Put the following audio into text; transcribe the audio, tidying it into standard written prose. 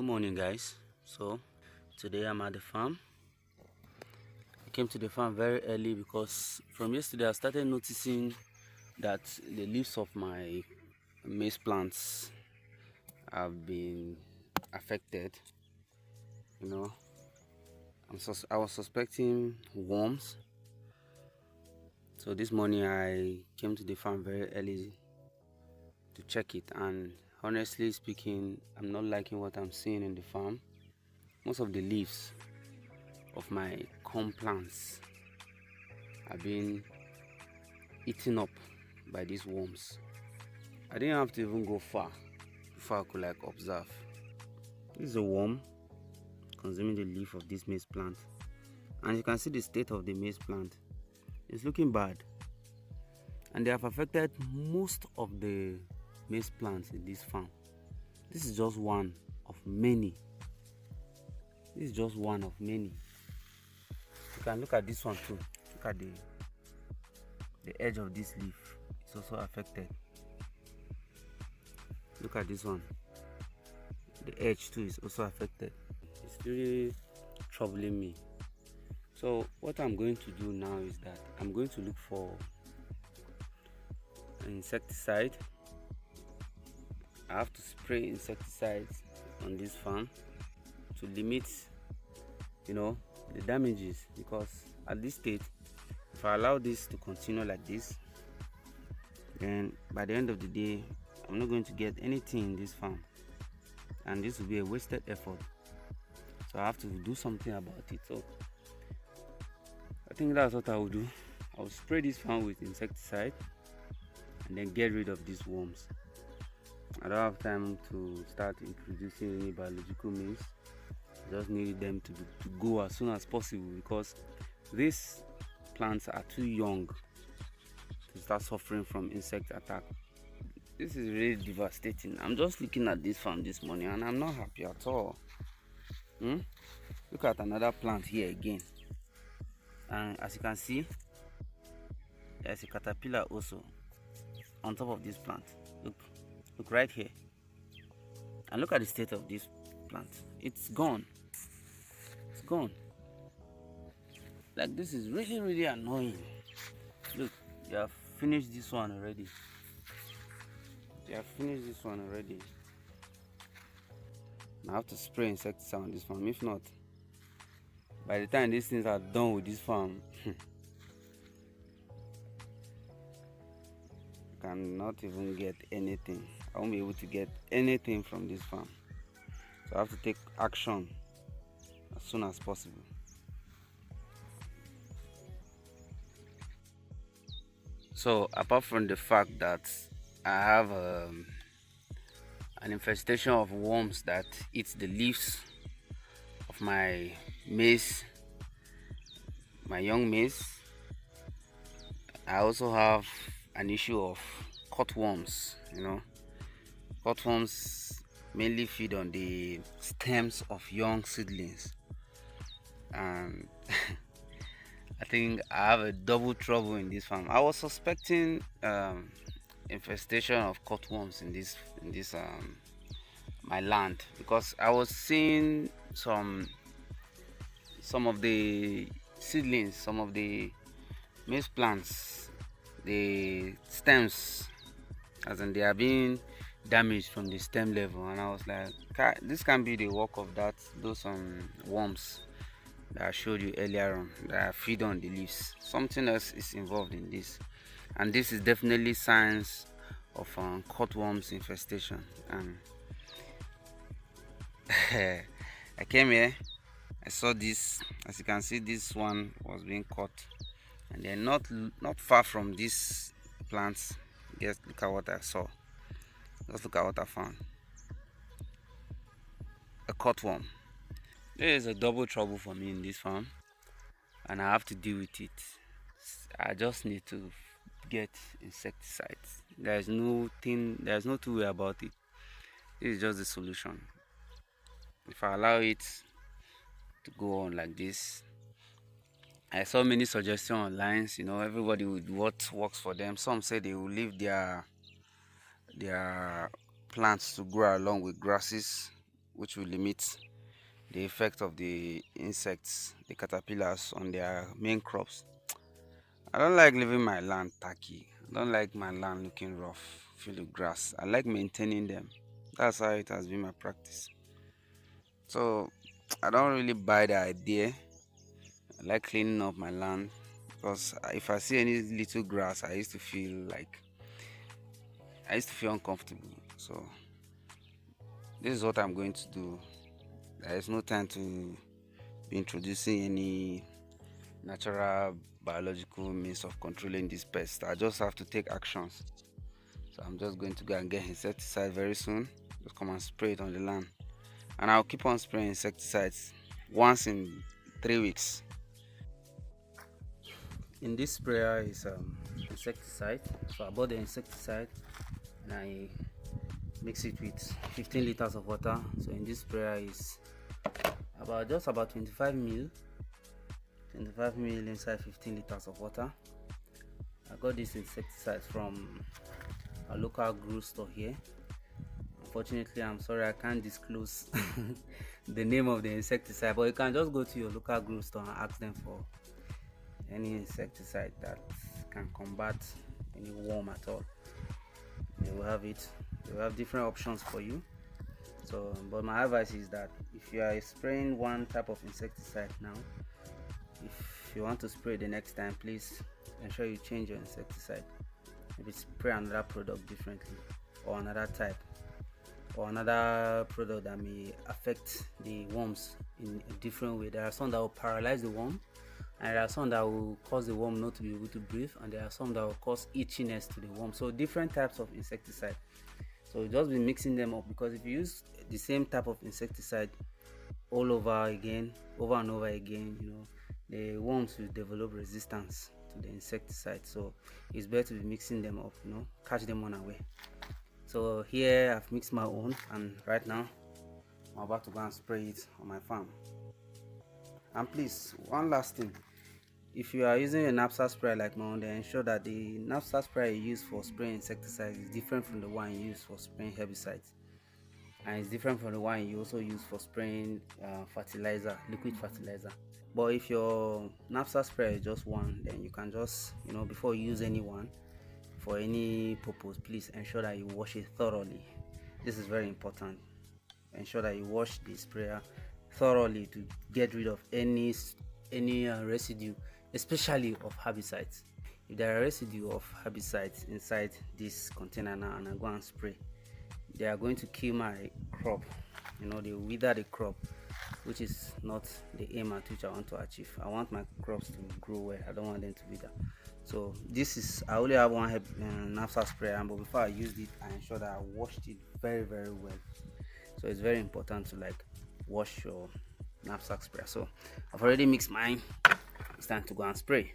Good morning, guys. So today I'm at the farm. I came to the farm very early because from yesterday I started noticing that the leaves of my maize plants have been affected. You know, I was suspecting worms. So this morning I came to the farm very early to check it, and honestly speaking, I'm not liking what I'm seeing in the farm. Most of the leaves of my corn plants are being eaten up by these worms. I didn't have to even go far before I could observe. This is a worm consuming the leaf of this maize plant, and you can see the state of the maize plant. It's looking bad, and they have affected most of the maize plants in this farm. This is just one of many. This is just one of many. You can look at this one too. Look at the edge of this leaf. It's also affected. Look at this one. The edge too is also affected. It's really troubling me. So what I'm going to do now is that I'm going to look for an insecticide. I have to spray insecticides on this farm to limit, the damages, because at this stage, if I allow this to continue like this, then by the end of the day, I'm not going to get anything in this farm, and this will be a wasted effort. So I have to do something about it. So I think that's what I will do. I will spray this farm with insecticide and then get rid of these worms. I don't have time to start introducing any biological means. I just need them to go as soon as possible, because these plants are too young to start suffering from insect attack. This is really devastating. I'm just looking at this farm this morning and I'm not happy at all. Look at another plant here again, and as you can see, there's a caterpillar also on top of this plant. Look right here, and look at the state of this plant. It's gone. It's gone. Like, this is really annoying. Look, they have finished this one already. I have to spray insecticide on this farm. If not, by the time these things are done with this farm, I cannot even get anything. I won't be able to get anything from this farm. So I have to take action as soon as possible. So apart from the fact that I have an infestation of worms that eats the leaves of my maize, my young maize, I also have an issue of cutworms. Cutworms mainly feed on the stems of young seedlings, and I think I have a double trouble in this farm. I was suspecting infestation of cutworms in this my land, because I was seeing some of the seedlings, some of the maize plants, the stems, as in they are being damaged from the stem level, and I was like, this can be the work of those worms that I showed you earlier on that feed on the leaves. Something else is involved in this, and this is definitely signs of cutworms infestation. And I came here, I saw this. As you can see, this one was being cut, and then not far from this plant, just look at what I saw. Just look at what I found. A cutworm. There is a double trouble for me in this farm, and I have to deal with it. I just need to get insecticides. There's no two way about it. This is just the solution. If I allow it to go on like this, I saw many suggestions online. Everybody with what works for them. Some say they will leave their plants to grow along with grasses. which will limit the effect of the insects, the caterpillars, on their main crops. I don't like leaving my land tacky. I don't like my land looking rough, filled with grass. I like maintaining them. That's how it has been my practice. So I don't really buy the idea. I like cleaning up my land because if I see any little grass, I used to feel uncomfortable. So this is what I'm going to do. There is no time to be introducing any natural biological means of controlling this pest. I just have to take actions. So I'm just going to go and get insecticide very soon. Just come and spray it on the land. And I'll keep on spraying insecticides once in 3 weeks. In this sprayer is insecticide. So I bought the insecticide and I mix it with 15 liters of water. So in this sprayer is about 25 ml inside 15 liters of water. I got this insecticide from a local grocery store here. Unfortunately, I'm sorry I can't disclose the name of the insecticide, but you can just go to your local grocery store and ask them for any insecticide that can combat any worm at all. They will have it. They will have different options for you. So, but my advice is that if you are spraying one type of insecticide now, if you want to spray the next time, please ensure you change your insecticide. Maybe spray another product differently, or another type, or another product that may affect the worms in a different way. There are some that will paralyze the worm, and there are some that will cause the worm not to be able to breathe, and there are some that will cause itchiness to the worm. So different types of insecticide. So just be mixing them up, because if you use the same type of insecticide all over again, over and over again, the worms will develop resistance to the insecticide. So it's better to be mixing them up, catch them unaware. So here I've mixed my own, and right now I'm about to go and spray it on my farm. And please, one last thing, if you are using a knapsack sprayer like my own, then ensure that the knapsack sprayer you use for spraying insecticides is different from the one you use for spraying herbicides, and it's different from the one you also use for spraying fertilizer, liquid fertilizer. But if your knapsack sprayer is just one, then you can just, before you use any one for any purpose, please ensure that you wash it thoroughly. This is very important. Ensure that you wash the sprayer thoroughly to get rid of any residue, especially of herbicides. If there are residue of herbicides inside this container now and I go and spray, they are going to kill my crop. They will wither the crop, which is not the aim at which I want to achieve. I want my crops to grow well. I don't want them to wither. So I only have one knapsack sprayer, but before I used it, I ensured that I washed it very, very well. So it's very important to wash your knapsack sprayer. So I've already mixed mine. It's time to go and spray.